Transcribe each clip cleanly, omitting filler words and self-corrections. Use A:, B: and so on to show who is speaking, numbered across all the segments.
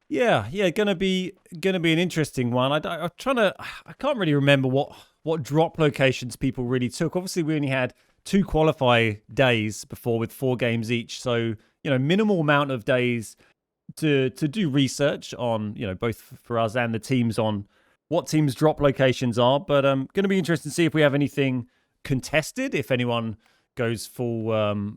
A: Yeah, gonna be an interesting one. I'm trying to. I can't really remember what drop locations people really took. Obviously, we only had 2 days before with 4 games each, so minimal amount of days to do research on, both for us and the teams on what teams' drop locations are. But going to be interesting to see if we have anything contested, if anyone goes full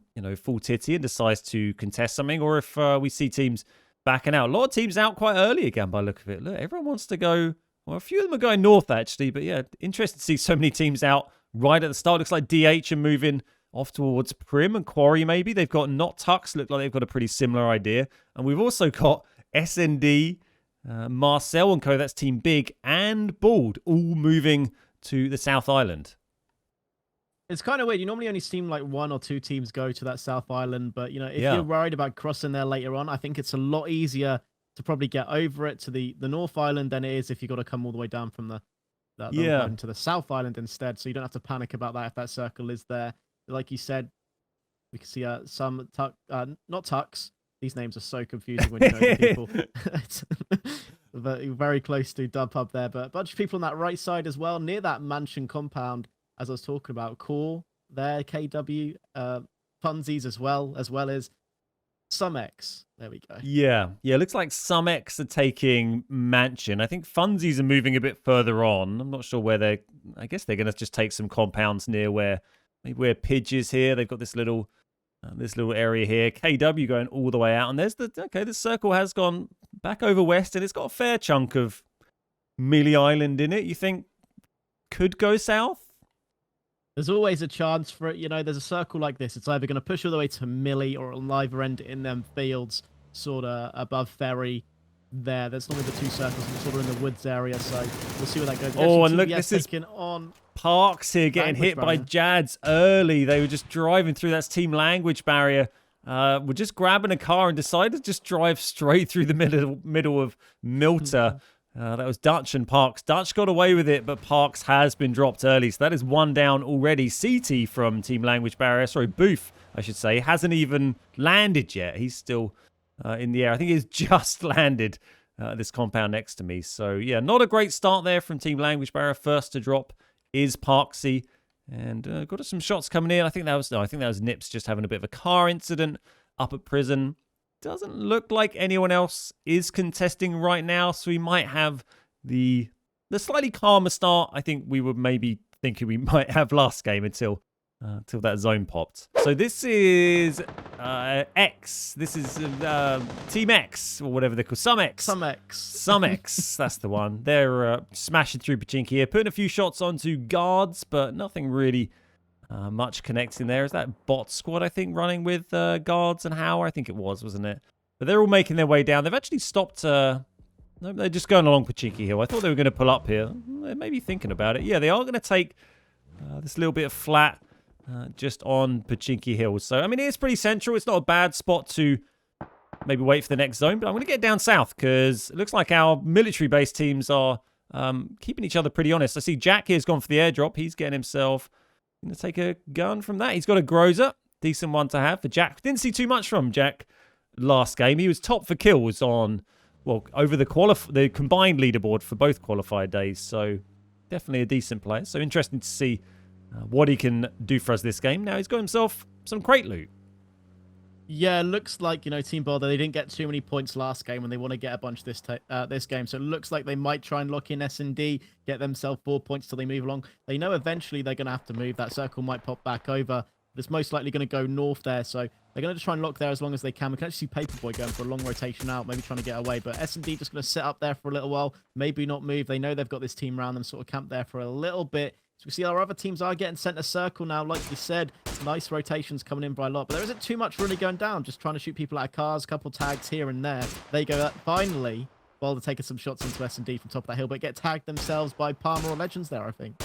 A: titty and decides to contest something, or if we see teams backing out. A lot of teams out quite early again by the look of it. Look, everyone wants to go. Well, a few of them are going north actually, but yeah, interesting to see so many teams out right at the start. Looks like DH are moving off towards Prim and Quarry maybe. They've got Not Tux. Look like they've got a pretty similar idea. And we've also got SND, Marcel and Co. That's Team Big and Bald all moving to the South Island.
B: It's kind of weird. You normally only see like 1 or 2 teams go to that South Island, but if you're worried about crossing there later on, I think it's a lot easier to probably get over it to the North Island than it is if you've got to come all the way down from the to the South Island instead. So you don't have to panic about that if that circle is there. Like you said, we can see some not Tux. These names are so confusing when you know the people. Very close to Dub Pub there, but a bunch of people on that right side as well, near that mansion compound, as I was talking about. Core there, KW, Funsies as well as some X. There we go.
A: Yeah. Looks like some X are taking mansion. I think Funsies are moving a bit further on. I'm not sure where I guess they're going to just take some compounds near where Pidge is here. They've got this little area here. KW going all the way out, and there's the circle has gone back over west, and it's got a fair chunk of Millie Island in it. You think could go south?
B: There's always a chance for it. There's a circle like this. It's either going to push all the way to Millie or it'll either end in them fields, sort of above Ferry. There's normally the 2 circles sort of in the woods area, so we'll see where that goes.
A: Oh, and look, this is on Parks here getting hit by Jads early. They were just driving through. That's Team Language Barrier. We're just grabbing a car and decided to just drive straight through the middle of Milter. That was Dutch and Parks. Dutch got away with it, but Parks has been dropped early. So that is 1 down already. CT from Team Language Barrier, Booth, I should say, hasn't even landed yet. He's still in the air. I think he's just landed this compound next to me. So yeah, not a great start there from Team Language Barrier. First to drop is Parksy. And got some shots coming in. I think that was Nips just having a bit of a car incident up at prison. Doesn't look like anyone else is contesting right now, so we might have the slightly calmer start I think we were maybe thinking we might have last game until that zone popped. So this is X. This is Team X, or whatever they're called. Some X. That's the one. They're smashing through Pachinki here, putting a few shots onto guards, but nothing really much connecting there. Is that bot squad, I think, running with guards and Hauer? I think it was, wasn't it? But they're all making their way down. They've actually stopped. No, they're just going along Pachinki Hill. I thought they were going to pull up here. They may be thinking about it. Yeah, they are going to take this little bit of flat just on Pachinki Hill. So, I mean, it's pretty central. It's not a bad spot to maybe wait for the next zone. But I'm going to get down south because it looks like our military-based teams are keeping each other pretty honest. I see Jack here's gone for the airdrop. He's getting himself going to take a gun from that. He's got a Groza. Decent one to have for Jack. Didn't see too much from Jack last game. He was top for kills on, over the combined leaderboard for both qualified days. So definitely a decent player. So interesting to see what he can do for us this game. Now he's got himself some crate loot.
B: Yeah, looks like, Team Boulder, they didn't get too many points last game and they want to get a bunch this game. So it looks like they might try and lock in S&D, get themselves 4 points till they move along. They know eventually they're going to have to move. That circle might pop back over. But it's most likely going to go north there. So they're going to try and lock there as long as they can. We can actually see Paperboy going for a long rotation out, maybe trying to get away. But S&D just going to sit up there for a little while, maybe not move. They know they've got this team around them, sort of camp there for a little bit. So we see our other teams are getting sent a circle now. Like we said, nice rotations coming in by a lot. But there isn't too much really going down. Just trying to shoot people out of cars. A couple tags here and there. They go up. Finally, while they're taking some shots into S&D from top of that hill. But get tagged themselves by Palmer or Legends there, I think.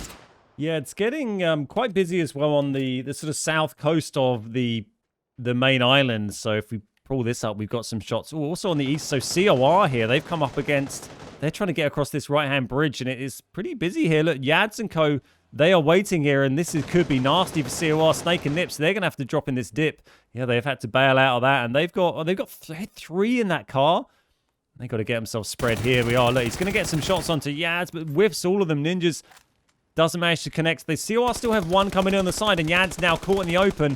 A: Yeah, it's getting quite busy as well on the sort of south coast of the main island. So if we pull this up, we've got some shots. Ooh, also on the east. So COR here, they've come up against... They're trying to get across this right-hand bridge, and it is pretty busy here. Look, Yads and Co., they are waiting here, and this could be nasty for COR. Snake and Nips, they're going to have to drop in this dip. Yeah, they've had to bail out of that, and they've got three in that car. They got to get themselves spread here. We are. Look, he's going to get some shots onto Yads, but whiffs all of them. Ninjas doesn't manage to connect. They still have one coming in on the side, and Yad's now caught in the open.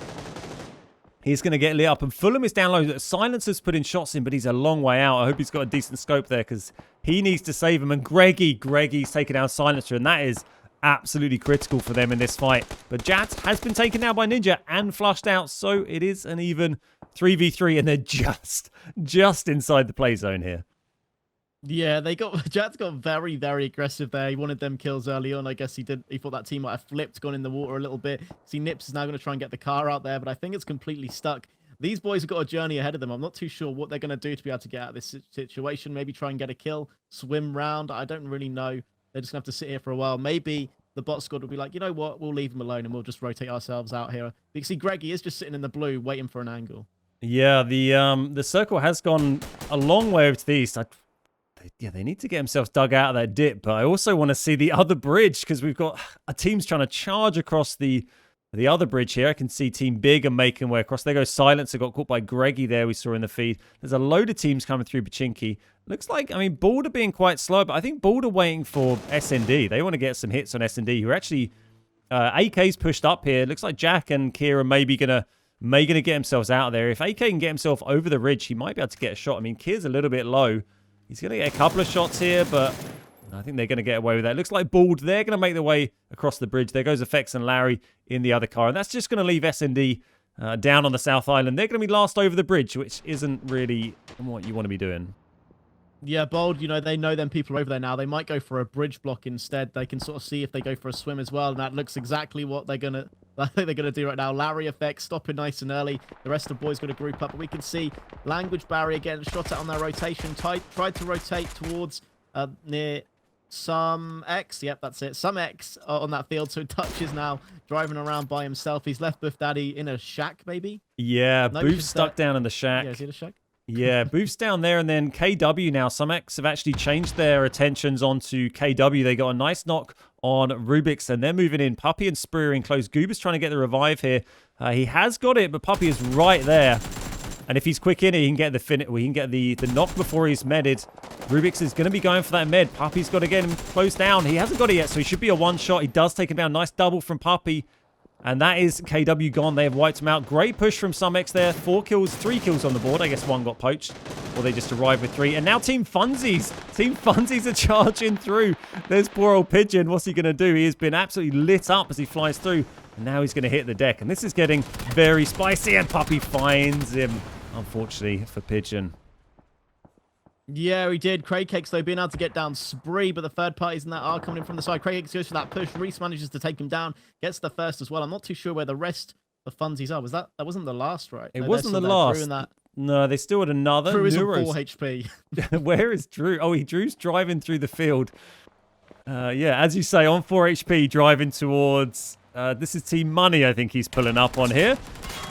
A: He's going to get lit up, and Fulham is down low. Silencer's putting shots in, but he's a long way out. I hope he's got a decent scope there, because he needs to save him. And Greggy's taken down Silencer, and that is absolutely critical for them in this fight. But Jats has been taken down by Ninja and flushed out, so it is an even 3v3, and they're just inside the play zone here.
B: Yeah, Jats got very, very aggressive there. He wanted them kills early on. I guess he thought that team might have flipped, gone in the water a little bit. See, Nips is now going to try and get the car out there, but I think it's completely stuck. These boys have got a journey ahead of them. I'm not too sure what they're going to do to be able to get out of this situation. Maybe try and get a kill, swim round. I don't really know. They're just going to have to sit here for a while. Maybe the bot squad will be like, you know what, we'll leave him alone and we'll just rotate ourselves out here. You can see Greggy is just sitting in the blue waiting for an angle. Yeah,
A: the circle has gone a long way over to the east. They need to get themselves dug out of that dip, but I also want to see the other bridge, because we've got a team's trying to charge across the other bridge here. I can see Team Big are making way across. There goes Silencer, got caught by Greggy there, we saw in the feed. There's a load of teams coming through Pachinki. Looks like, I mean, Bald are being quite slow, but I think Bald are waiting for SND. They want to get some hits on SND, who are actually... AK's pushed up here. Looks like Jack and Kira maybe gonna get themselves out of there. If AK can get himself over the ridge, he might be able to get a shot. I mean, Kira's a little bit low. He's going to get a couple of shots here, but I think they're going to get away with that. Looks like Bald, they're going to make their way across the bridge. There goes Effects and Larry in the other car, and that's just going to leave SND down on the South Island. They're going to be last over the bridge, which isn't really what you want to be doing.
B: Yeah, Bold, they know them people are over there now. They might go for a bridge block instead. They can sort of see if they go for a swim as well, and that looks exactly what they're going to do right now. Larry Effects stopping nice and early. The rest of the boys going to group up, but we can see Language Barrier getting shot at on their rotation. Tried to rotate towards near Some X. Yep, that's it. Some X on that field. So Dutch is now driving around by himself. He's left Buff Daddy in a shack, maybe?
A: Yeah, no, Booth's stuck down in the shack.
B: Yeah, is he in a shack?
A: Yeah, Booth's down there, and then KW now. Some X have actually changed their attentions onto KW. They got a nice knock on Rubik's, and they're moving in. Puppy and Spree are in close. Goober's trying to get the revive here. He has got it, but Puppy is right there. And if he's quick in it, he can get the knock before he's medded. Rubik's is going to be going for that med. Puppy's got to get him close down. He hasn't got it yet, so he should be a one-shot. He does take him down. Nice double from Puppy. And that is KW gone. They have wiped him out. Great push from Some X there. 3 kills on the board. I guess one got poached. Or they just arrived with 3. And now Team Funsies. Team Funsies are charging through. There's poor old Pigeon. What's he going to do? He has been absolutely lit up as he flies through. And now he's going to hit the deck. And this is getting very spicy. And Puppy finds him, unfortunately, for Pigeon.
B: Yeah, he did. Craig Cakes, though, being able to get down Spree, but the third parties in that are coming in from the side. Craig Cakes goes for that push. Reese manages to take him down, gets the first as well. I'm not too sure where the rest of Funsies are. That wasn't the last, right?
A: It wasn't the last. No, they still had another.
B: Drew is on 4 HP.
A: Where is Drew? Oh, Drew's driving through the field. Yeah, as you say, on 4 HP, driving towards... this is Team Money, I think he's pulling up on here.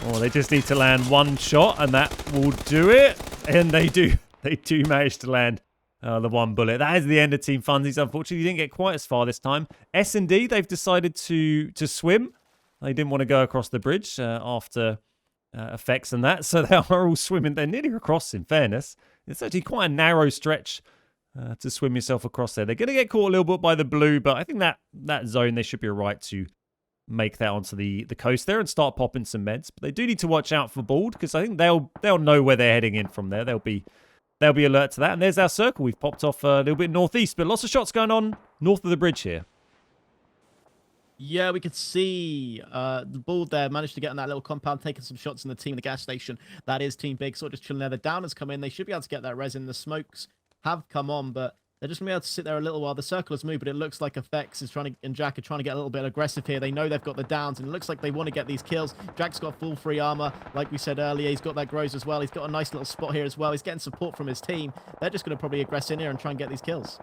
A: Oh, they just need to land one shot, and that will do it. And they do. They do manage to land the one bullet. That is the end of Team Funsies. Unfortunately, didn't get quite as far this time. S&D, they've decided to swim. They didn't want to go across the bridge after effects and that. So they are all swimming. They're nearly across, in fairness. It's actually quite a narrow stretch to swim yourself across there. They're going to get caught a little bit by the blue, but I think that zone, they should be all right to make that onto the coast there and start popping some meds. But they do need to watch out for Bald, because I think they'll know where they're heading in from there. They'll be alert to that. And there's our circle. We've popped off a little bit northeast, but lots of shots going on north of the bridge here.
B: Yeah, we could see the Bald there managed to get on that little compound, taking some shots in the team in the gas station. That is Team Big, sort of just chilling there. The downers come in. They should be able to get that resin. The smokes have come on, but they're just going to be able to sit there a little while. The circle has moved, but it looks like Effects is and Jack are trying to get a little bit aggressive here. They know they've got the downs, and it looks like they want to get these kills. Jack's got full free armor, like we said earlier. He's got that grows as well. He's got a nice little spot here as well. He's getting support from his team. They're just going to probably aggress in here and try and get these kills.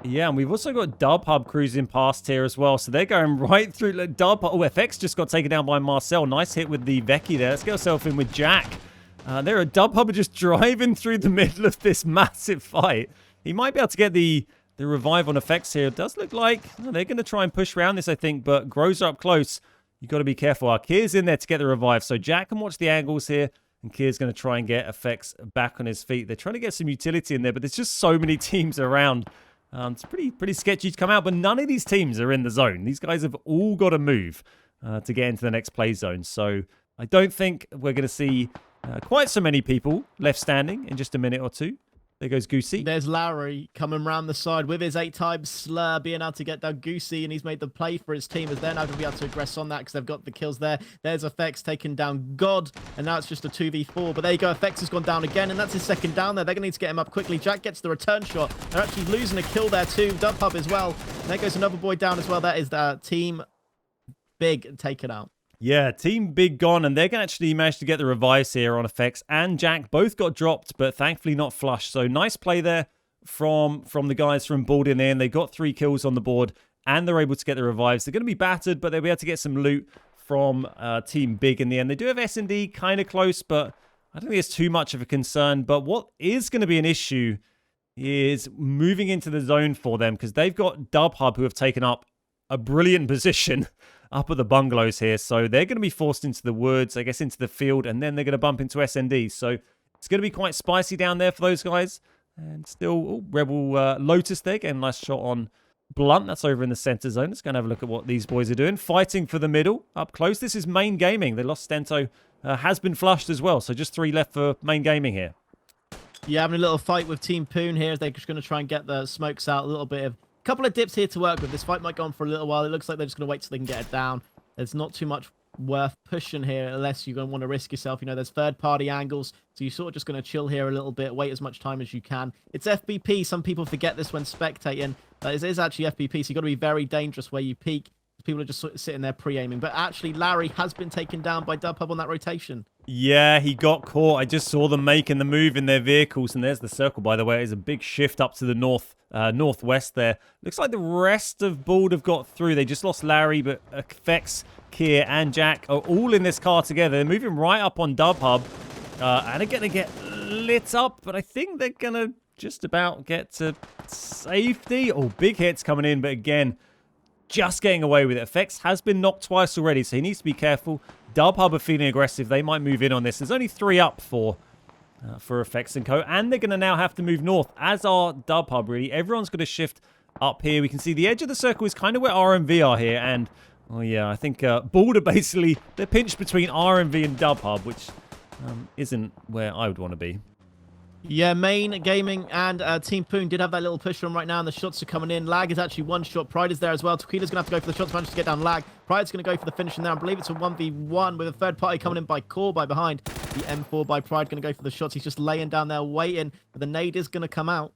A: Yeah, and we've also got Dub Hub cruising past here as well. So they're going right through. Look, Dub Hub. Oh, FX just got taken down by Marcel. Nice hit with the Vecchi there. Let's get ourselves in with Jack. There are Dub Hub just driving through the middle of this massive fight. He might be able to get the revive on effects here. It does look like they're going to try and push around this, I think, but Grows are up close. You've got to be careful. Our Kier's in there to get the revive, so Jack can watch the angles here. And Kier's going to try and get Effects back on his feet. They're trying to get some utility in there, but there's just so many teams around. It's pretty sketchy to come out, but none of these teams are in the zone. These guys have all got to move to get into the next play zone. So I don't think we're going to see quite so many people left standing in just a minute or two. There goes Goosey.
B: There's Larry coming round the side with his 8-time slur, being able to get down Goosey, and he's made the play for his team as they're now going to be able to aggress on that because they've got the kills there. There's Effects taking down God, and now it's just a 2v4. But there you go, Effects has gone down again, and that's his second down there. They're going to need to get him up quickly. Jack gets the return shot. They're actually losing a kill there too. Dubhub as well. And there goes another boy down as well. That is the Team Big taken out.
A: Yeah, Team Big gone, and they're going to actually manage to get the revives here on Effects and Jack. Both got dropped, but thankfully not flushed. So nice play there from the guys from Bald in there, and they got 3 kills on the board, and they're able to get the revives. They're going to be battered, but they'll be able to get some loot from Team Big in the end. They do have S&D kind of close, but I don't think it's too much of a concern. But what is going to be an issue is moving into the zone for them, because they've got Dubhub who have taken up a brilliant position up at the bungalows here. So they're going to be forced into the woods, I guess into the field, and then they're going to bump into S&D. So it's going to be quite spicy down there for those guys. And still, Rebel Lotus there, getting a nice shot on Blunt. That's over in the center zone. Let's go and have a look at what these boys are doing. Fighting for the middle, up close. This is Main Gaming. They lost Stento, has been flushed as well. So just 3 left for Main Gaming here.
B: Yeah, having a little fight with Team Poon here as they're just going to try and get the smokes out. A little bit of couple of dips here to work with. This fight might go on for a little while. It looks like they're just going to wait till they can get it down. There's not too much worth pushing here unless you're going to want to risk yourself. You know, there's third-party angles, so you're sort of just going to chill here a little bit, wait as much time as you can. It's FPP. Some people forget this when spectating. It is actually FPP, so you've got to be very dangerous where you peek. People are just sort of sitting there pre-aiming. But actually, Larry has been taken down by Dubhub on that rotation.
A: Yeah, he got caught. I just saw them making the move in their vehicles. And there's the circle, by the way. There's a big shift up to the northwest there. Looks like the rest of Bald have got through. They just lost Larry, but Effects, Kier, and Jack are all in this car together. They're moving right up on Dubhub. And again, they get lit up. But I think they're going to just about get to safety. Oh, big hits coming in. But again, just getting away with it. Effects has been knocked twice already, so he needs to be careful. Dubhub are feeling aggressive. They might move in on this. There's only 3 up for Effects and Co. And they're going to now have to move north, as are Dubhub, really. Everyone's going to shift up here. We can see the edge of the circle is kind of where RMV are here. And, oh yeah, I think Bald are basically, they're pinched between RMV and Dubhub, which isn't where I would want to be.
B: Yeah, Main Gaming and Team Poon did have that little push on right now, and the shots are coming in. Lag is actually 1 shot. Pride is there as well. Tequila's going to have to go for the shots, managed to get down Lag. Pride's going to go for the finish in there. I believe it's a 1v1 with a third party coming in by Core by behind. The M4 by Pride going to go for the shots. He's just laying down there waiting, but the nade is going to come out.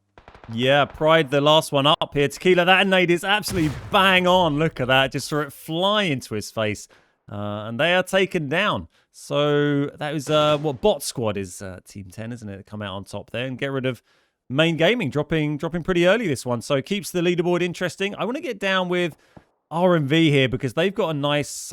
A: Yeah, Pride, the last one up here. Tequila, that nade is absolutely bang on. Look at that. Just saw it fly into his face. And they are taken down. So that was what Bot Squad is Team 10, isn't it? Come out on top there and get rid of Main Gaming, dropping pretty early this one. So it keeps the leaderboard interesting. I want to get down with RMV here because they've got a nice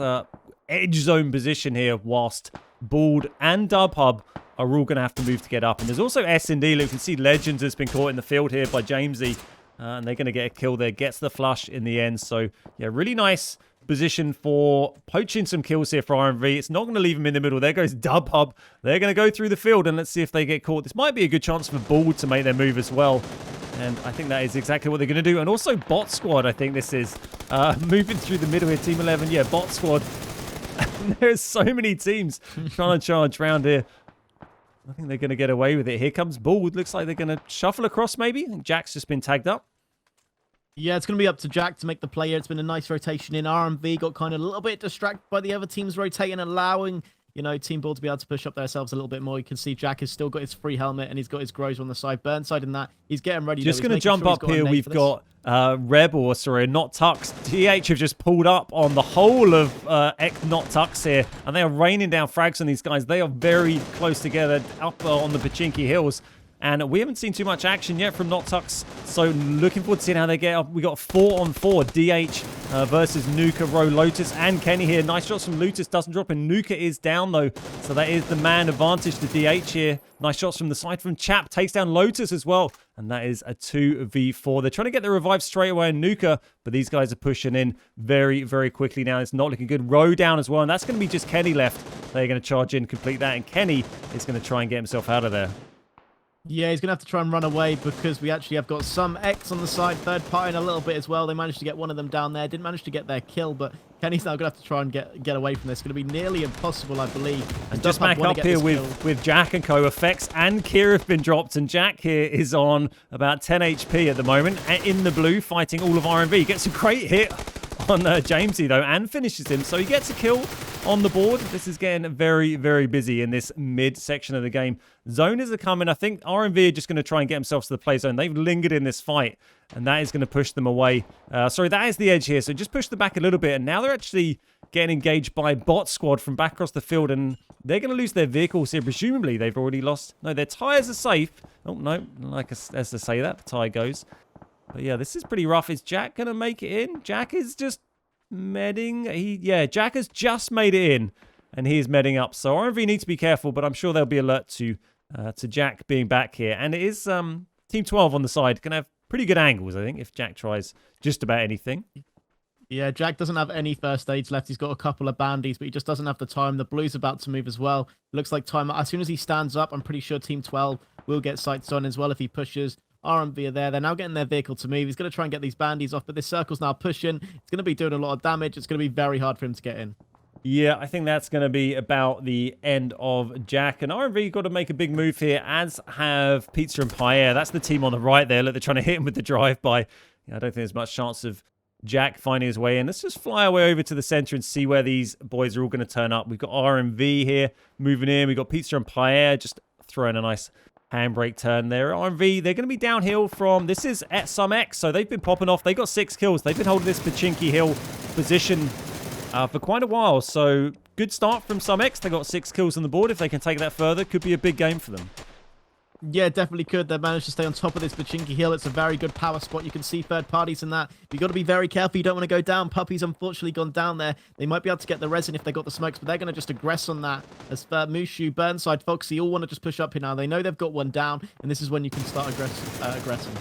A: edge zone position here whilst Bald and Dubhub are all going to have to move to get up. And there's also S&D. You can see Legends has been caught in the field here by Jamesy. And they're going to get a kill there. Gets the flush in the end. So, yeah, really nice position for poaching some kills here for RMV. It's not going to leave him in the middle. There goes Dubhub. They're going to go through the field, and let's see if they get caught. This might be a good chance for Bald to make their move as well. And I think that is exactly what they're going to do. And also Bot Squad, I think this is. Moving through the middle here, Team 11. Yeah, Bot Squad. There's so many teams trying to charge around here. I think they're going to get away with it. Here comes Bald. Looks like they're going to shuffle across maybe. And Jack's just been tagged up.
B: Yeah, it's going to be up to Jack to make the play here. It's been a nice rotation in. RMV got kind of a little bit distracted by the other teams rotating, allowing, you know, Team Ball to be able to push up themselves a little bit more. You can see Jack has still got his free helmet and he's got his Grows on the side. Burnside in that. He's getting ready.
A: Just going to jump up here. We've got Rebel, sorry, Not Tux. DH have just pulled up on the whole of Not Tux here, and they are raining down frags on these guys. They are very close together up on the Pachinki Hills. And we haven't seen too much action yet from Not Tux, so looking forward to seeing how they get up. We got 4-on-4 DH versus Nuka, Ro, Lotus, and Kenny here. Nice shots from Lotus, doesn't drop, and Nuka is down though, so that is the man advantage to DH here. Nice shots from the side from Chap, takes down Lotus as well, And that is a 2v4. They're trying to get the revive straight away in Nuka, but these guys are pushing in very, very quickly now. It's not looking good. Row down as well, and that's going to be just Kenny left. They're going to charge in, complete that, and Kenny is going to try and get himself out of there.
B: Yeah, he's going to have to try and run away because we actually have got some X on the side, third party in a little bit as well. They managed to get one of them down there. Didn't manage to get their kill, but Kenny's now going to have to try and get away from this. It's going to be nearly impossible, I believe.
A: And just back up here with Jack and co. Effects and Kira have been dropped, and Jack here is on about 10 HP at the moment, in the blue, fighting all of RMV. Gets a great hit on Jamesy, though, and finishes him. So he gets a kill on the board. This is getting very, very busy in this mid section of the game. Zoners are coming. I think RMV are just going to try and get themselves to the play zone. They've lingered in this fight, and that is going to push them away. Sorry, that is the edge here. So just push them back a little bit, and now they're actually getting engaged by bot squad from back across the field, and they're going to lose their vehicles here. Presumably, they've already lost. No, their tires are safe. Oh, no, like as to say that, the tire goes. But yeah, this is pretty rough. Is Jack going to make it in? Jack is just medding. Yeah, Jack has just made it in, and he is medding up. So RMV need to be careful, but I'm sure they'll be alert to Jack being back here. And it is Team 12 on the side. Can have pretty good angles, I think, if Jack tries just about anything.
B: Yeah, Jack doesn't have any first aids left. He's got a couple of bandies, but he just doesn't have the time. The blue's about to move as well. Looks like time. As soon as he stands up, I'm pretty sure Team 12 will get sights on as well if he pushes. RMV are there. They're now getting their vehicle to move. He's going to try and get these bandies off, but this circle's now pushing. It's going to be doing a lot of damage. It's going to be very hard for him to get in.
A: Yeah, I think that's going to be about the end of Jack. And RMV got to make a big move here, as have Pizza and Pierre. That's the team on the right there. Look, they're trying to hit him with the drive-by. I don't think there's much chance of Jack finding his way in. Let's just fly our way over to the center and see where these boys are all going to turn up. We've got RMV here moving in. We've got Pizza and Pierre just throwing a nice handbrake turn there. RMV, they're going to be downhill from, this is at some X, so they've been popping off. They got 6 kills. They've been holding this Pachinki Hill position for quite a while, so good start from some X. They got 6 kills on the board. If they can take that further, could be a big game for them.
B: Yeah, definitely could. They've managed to stay on top of this Pachinki Hill. It's a very good power spot. You can see third parties in that. You've got to be very careful. You don't want to go down. Puppy's unfortunately gone down there. They might be able to get the resin if they got the smokes, but they're going to just aggress on that. As Mushu, Burnside, Foxy all want to just push up here now. They know they've got one down, and this is when you can start aggressing.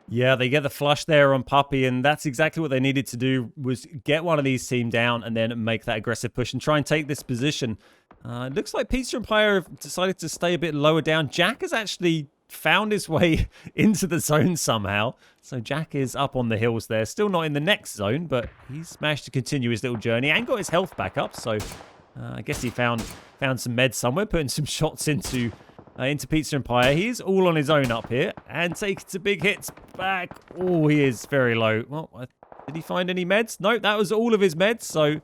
B: Yeah,
A: they get the flush there on Puppy, and that's exactly what they needed to do, was get one of these team down and then make that aggressive push and try and take this position. It looks like Pizza and Player have decided to stay a bit lower down. Jack has actually found his way into the zone somehow. So Jack is up on the hills there. Still not in the next zone, but he's managed to continue his little journey and got his health back up. So I guess he found some meds somewhere, putting some shots into Pizza and Pie. He is all on his own up here and taking some big hits back. Oh, he is very low. Well, did he find any meds? No, that was all of his meds. So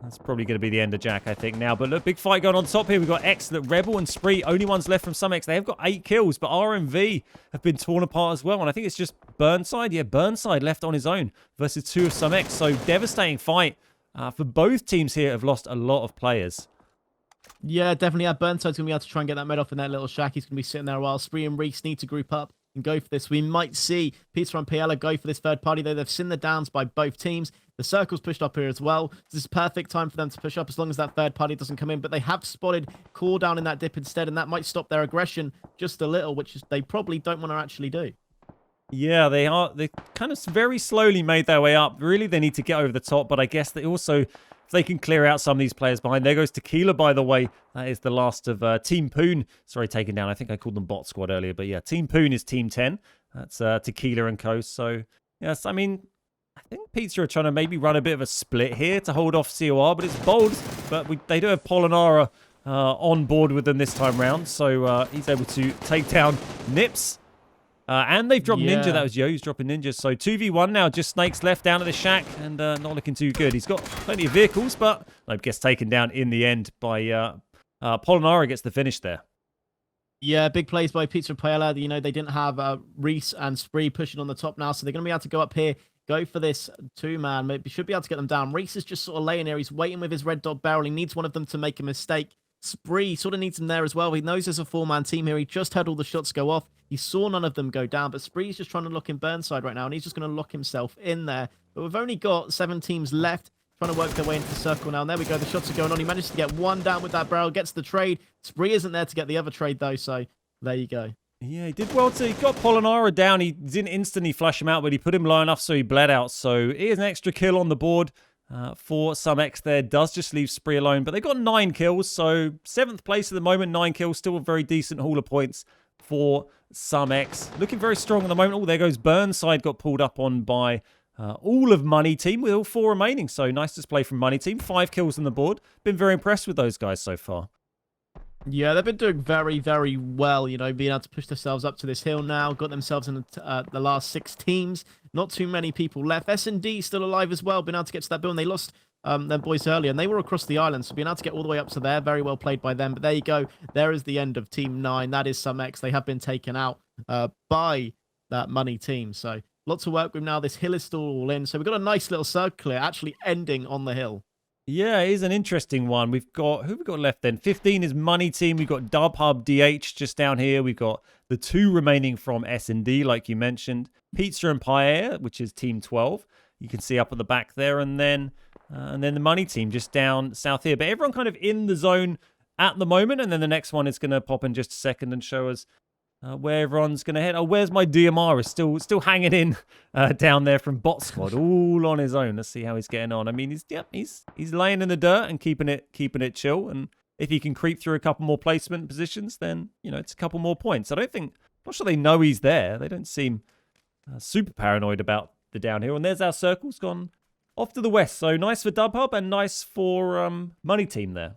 A: that's probably going to be the end of Jack, I think, now. But look, big fight going on top here. We've got X, Rebel, and Spree. Only ones left from some X. They have got 8 kills, but RMV have been torn apart as well. And I think it's just Burnside. Yeah, Burnside left on his own versus 2 of some X. So devastating fight for both teams here. Have lost a lot of players.
B: Yeah, definitely. Burnside's going to be able to try and get that med off in that little shack. He's going to be sitting there a while. Spree and Reese need to group up and go for this. We might see Pizza and Piella go for this third party, though. They've seen the downs by both teams. The circle's pushed up here as well. This is perfect time for them to push up as long as that third party doesn't come in. But they have spotted Core down in that dip instead, and that might stop their aggression just a little, which is they probably don't want to actually do.
A: Yeah, they kind of very slowly made their way up. Really, they need to get over the top, but I guess they also, if they can clear out some of these players behind. There goes Tequila, by the way. That is the last of Team Poon. Sorry, taken down. I think I called them Bot Squad earlier, but yeah, Team Poon is Team 10. That's Tequila and Co. So, yes, I mean, I think Pizza are trying to maybe run a bit of a split here to hold off COR, but it's bold. But they do have Polonara on board with them this time round, so he's able to take down Nips. And they've dropped Ninja. That was Yo who's dropping Ninja. So 2v1 now. Just Snakes left down at the shack and not looking too good. He's got plenty of vehicles, but gets taken down in the end by Polonara. Gets the finish there.
B: Yeah, big plays by Pizza Paella. You know, they didn't have Reese and Spree pushing on the top now, so they're going to be able to go up here, go for this 2-man. Maybe should be able to get them down. Reese is just sort of laying there. He's waiting with his red dot barrel. He needs one of them to make a mistake. Spree sort of needs him there as well. He knows there's a 4-man team here. He just had all the shots go off. He saw none of them go down, but Spree's just trying to lock in Burnside right now, and he's just going to lock himself in there. But we've only got 7 teams left trying to work their way into the circle now. And there we go. The shots are going on. He managed to get one down with that barrel, gets the trade. Spree isn't there to get the other trade, though, so there you go.
A: Yeah, he did well he got Polonara down. He didn't instantly flush him out, but he put him low enough so he bled out. So here's an extra kill on the board for some X there. Does just leave Spree alone, but they got 9 kills. So 7th place at the moment, 9 kills. Still a very decent haul of points for some X. Looking very strong at the moment. Oh, there goes Burnside. Got pulled up on by all of Money Team with all 4 remaining. So nice display from Money Team. 5 kills on the board. Been very impressed with those guys so far.
B: Yeah, they've been doing very, very well, you know, being able to push themselves up to this hill now. Got themselves in the last 6 teams. Not too many people left. S&D still alive as well, been able to get to that bill, and they lost their boys earlier, and they were across the island, so being able to get all the way up to there, very well played by them. But there you go. There is the end of Team 9. That is some X. They have been taken out by that Money Team. So lots of work with now. This hill is still all in. So we've got a nice little circle here, actually ending on the hill.
A: Yeah, it is an interesting one. We've got, who have we got left then? 15 is Money Team. We've got Dub Hub, DH just down here. We've got the 2 remaining from S&D, like you mentioned. Pizza and Pie, which is Team 12. You can see up at the back there. And then the Money Team just down south here. But everyone kind of in the zone at the moment. And then the next one is going to pop in just a second and show us where everyone's going to head. Oh, where's my DMR? Is still hanging in down there from Bot Squad, all on his own. Let's see how he's getting on. I mean, he's laying in the dirt and keeping it chill. And if he can creep through a couple more placement positions, then, you know, it's a couple more points. I'm not sure they know he's there. They don't seem super paranoid about the downhill. And there's our circles gone off to the west. So nice for Dub Hub and nice for Money Team there.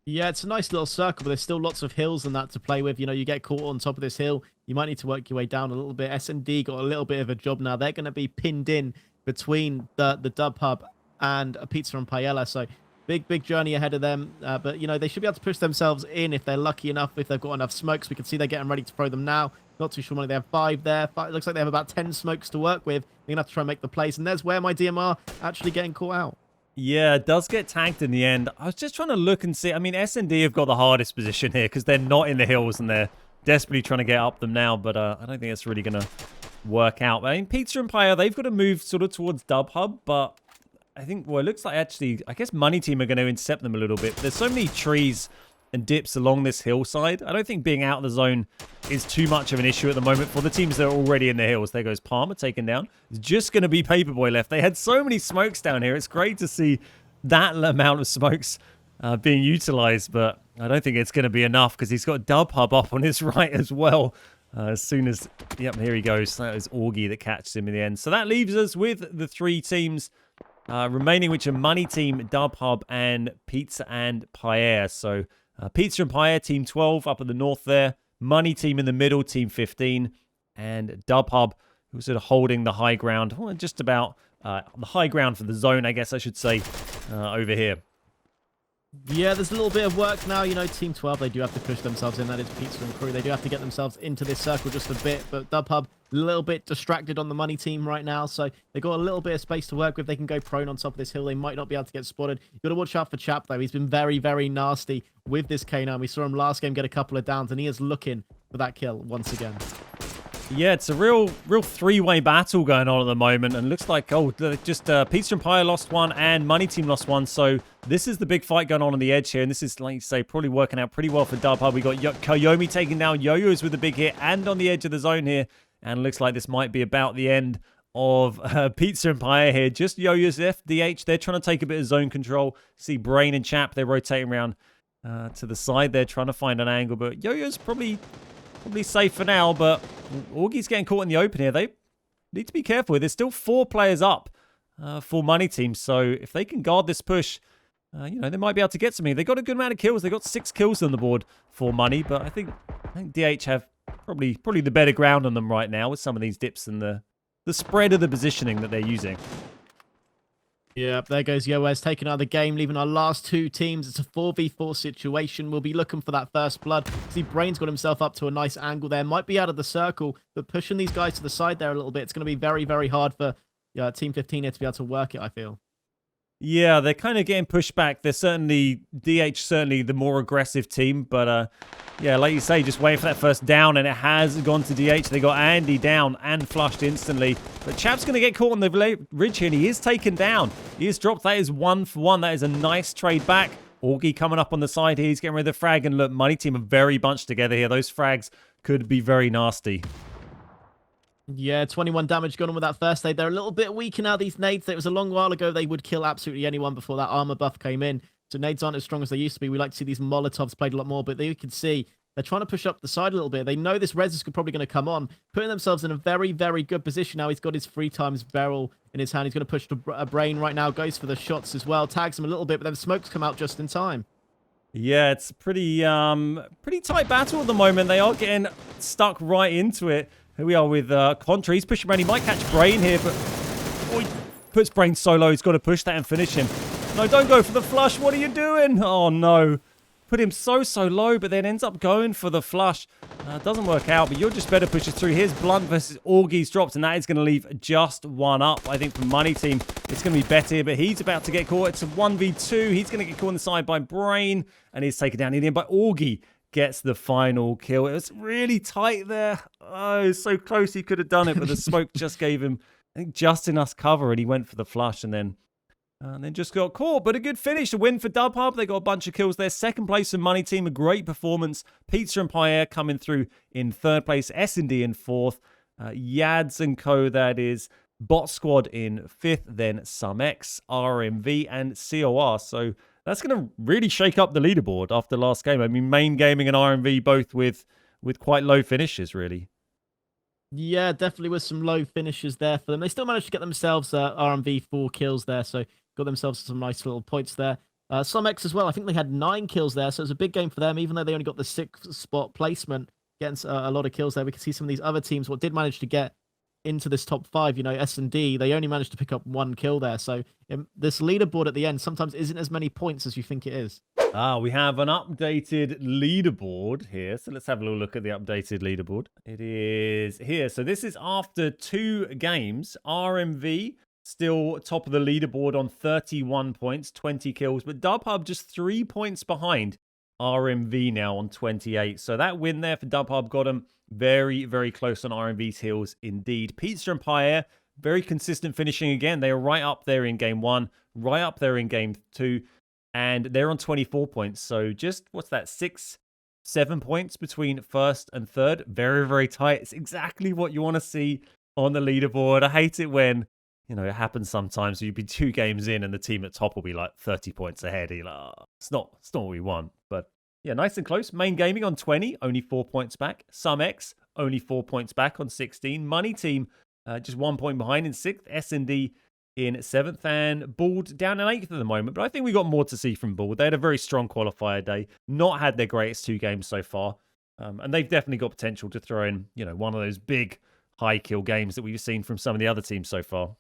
B: Yeah, it's a nice little circle, but there's still lots of hills and that to play with. You know, you get caught on top of this hill, you might need to work your way down a little bit. S&D got a little bit of a job now. They're going to be pinned in between the Dub Hub and a Pizza and Paella. So big journey ahead of them. But, you know, they should be able to push themselves in if they're lucky enough, if they've got enough smokes. We can see they're getting ready to throw them now. Not too sure why they have 5 there. It looks like they have about 10 smokes to work with. They're going to have to try and make the plays. And there's where my DMR actually getting caught out.
A: Yeah, it does get tagged in the end. I was just trying to look and see. I mean, S&D have got the hardest position here because they're not in the hills and they're desperately trying to get up them now. But I don't think it's really going to work out. I mean, Pizza and Pie, they've got to move sort of towards Dub Hub. But I think, well, it looks like actually, I guess Money Team are going to intercept them a little bit. There's so many trees and dips along this hillside. I don't think being out of the zone is too much of an issue at the moment for the teams that are already in the hills. There goes Palmer taken down. It's just going to be Paperboy left. They had so many smokes down here. It's great to see that amount of smokes being utilized, but I don't think it's going to be enough because he's got Dub Hub up on his right as well. As soon as, yep, here he goes. That was Augie that catches him in the end. So that leaves us with the 3 teams remaining, which are Money Team, Dub Hub, and Pizza and Paella. So Pizza and Paella, Team 12 up at the north there. Money Team in the middle, Team 15. And Dub Hub, who's sort of holding the high ground. Well, just about the high ground for the zone, I guess I should say, over here.
B: Yeah, there's a little bit of work now. You know, Team 12, they do have to push themselves in. That is Pizza and Crew. They do have to get themselves into this circle just a bit. But Dub Hub, a little bit distracted on the Money Team right now. So they've got a little bit of space to work with. They can go prone on top of this hill. They might not be able to get spotted. You've got to watch out for Chap, though. He's been very, very nasty with this K9. We saw him last game get a couple of downs, and he is looking for that kill once again.
A: Yeah, it's a real 3-way battle going on at the moment, and looks like, oh, just Pizza and Pie lost one and Money Team lost one, so this is the big fight going on the edge here, and this is, like you say, probably working out pretty well for Dub Hub. We got Koyomi taking down Yo-Yo's with a big hit and on the edge of the zone here, and looks like this might be about the end of Pizza and Pie here. Just Yo-Yo's FDH, they're trying to take a bit of zone control. See Brain and Chap, they're rotating around to the side. They're trying to find an angle, but Yo-Yo's probably safe for now, but Augie's getting caught in the open here. They need to be careful. There's still 4 players up for Money Team, so if they can guard this push, you know, they might be able to get something. They got a good amount of kills. They got 6 kills on the board for Money, but I think DH have probably the better ground on them right now with some of these dips and the spread of the positioning that they're using.
B: Yeah, there goes Yoez taking out of the game, leaving our last 2 teams. It's a 4v4 situation. We'll be looking for that first blood. See, Brain's got himself up to a nice angle there. Might be out of the circle, but pushing these guys to the side there a little bit. It's going to be very, very hard for Team 15 here to be able to work it, I feel.
A: Yeah, they're kind of getting pushed back. They're certainly, DH certainly the more aggressive team, but yeah, like you say, just waiting for that first down, and it has gone to DH. They got Andy down and flushed instantly, but Chap's going to get caught on the ridge here, and he is taken down. He is dropped. That is 1 for 1. That is a nice trade back. Augie coming up on the side here. He's getting rid of the frag, and look, Money Team are very bunched together here. Those frags could be very nasty.
B: Yeah, 21 damage gone on with that first aid. They're a little bit weaker now, these nades. It was a long while ago they would kill absolutely anyone before that armor buff came in. So nades aren't as strong as they used to be. We like to see these Molotovs played a lot more, but you can see they're trying to push up the side a little bit. They know this res is probably going to come on, putting themselves in a very, very good position now. He's got his 3x barrel in his hand. He's going to push a brain right now, goes for the shots as well, tags him a little bit, but then smokes come out just in time.
A: Yeah, it's pretty tight battle at the moment. They are getting stuck right into it. Here we are with Contra. He's pushing around. He might catch Brain here, but he puts Brain so low. He's got to push that and finish him. No, don't go for the flush. What are you doing? Oh, no. Put him so low, but then ends up going for the flush. Doesn't work out, but you're just better pushing through. Here's Blunt versus Augie's dropped, and that is going to leave just one up. I think for Money Team, it's going to be better here, but he's about to get caught. It's a 1v2. He's going to get caught on the side by Brain, and he's taken down in the end by Augie. Gets the final kill. It was really tight there. Oh, so close he could have done it, but the smoke just gave him, I think, just enough cover, and he went for the flush, and then just got caught. But a good finish, a win for Dubhub. They got a bunch of kills there. Second place for Money Team, a great performance. Pizza and Pierre coming through in third place. S&D in fourth. Yads and Co, that is. Bot Squad in fifth. Then SumX, RMV, and COR. So that's going to really shake up the leaderboard after the last game. I mean, Main Gaming and RMV both with quite low finishes, really.
B: Yeah, definitely with some low finishes there for them. They still managed to get themselves RMV 4 kills there, so got themselves some nice little points there. SumX as well, I think they had 9 kills there, so it was a big game for them, even though they only got the 6th spot placement, getting a lot of kills there. We can see some of these other teams, what did manage to get into this top 5, you know, S&D, they only managed to pick up 1 kill there. So this leaderboard at the end sometimes isn't as many points as you think it is.
A: We have an updated leaderboard here. So let's have a little look at the updated leaderboard. It is here. So this is after 2 games. RMV still top of the leaderboard on 31 points, 20 kills. But Dubhub just 3 points behind RMV now on 28. So that win there for Dubhub got them very, very close on RMV's heels indeed. Pizza and Pierre, very consistent finishing again. They are right up there in game 1, right up there in game 2. And they're on 24 points. So just, what's that, 6-7 points between first and third. Very, very tight. It's exactly what you want to see on the leaderboard. I hate it when, you know, it happens sometimes. You'd be 2 games in and the team at top will be like 30 points ahead. You're like, oh, it's not what we want. But yeah, nice and close. Main Gaming on 20, only 4 points back. SumX, only 4 points back on 16. Money Team, just 1 point behind in 6th. S&D in 7th, and Bald down in 8th at the moment. But I think we got more to see from Bald. They had a very strong qualifier day. Not had their greatest 2 games so far. And they've definitely got potential to throw in, you know, one of those big high kill games that we've seen from some of the other teams so far.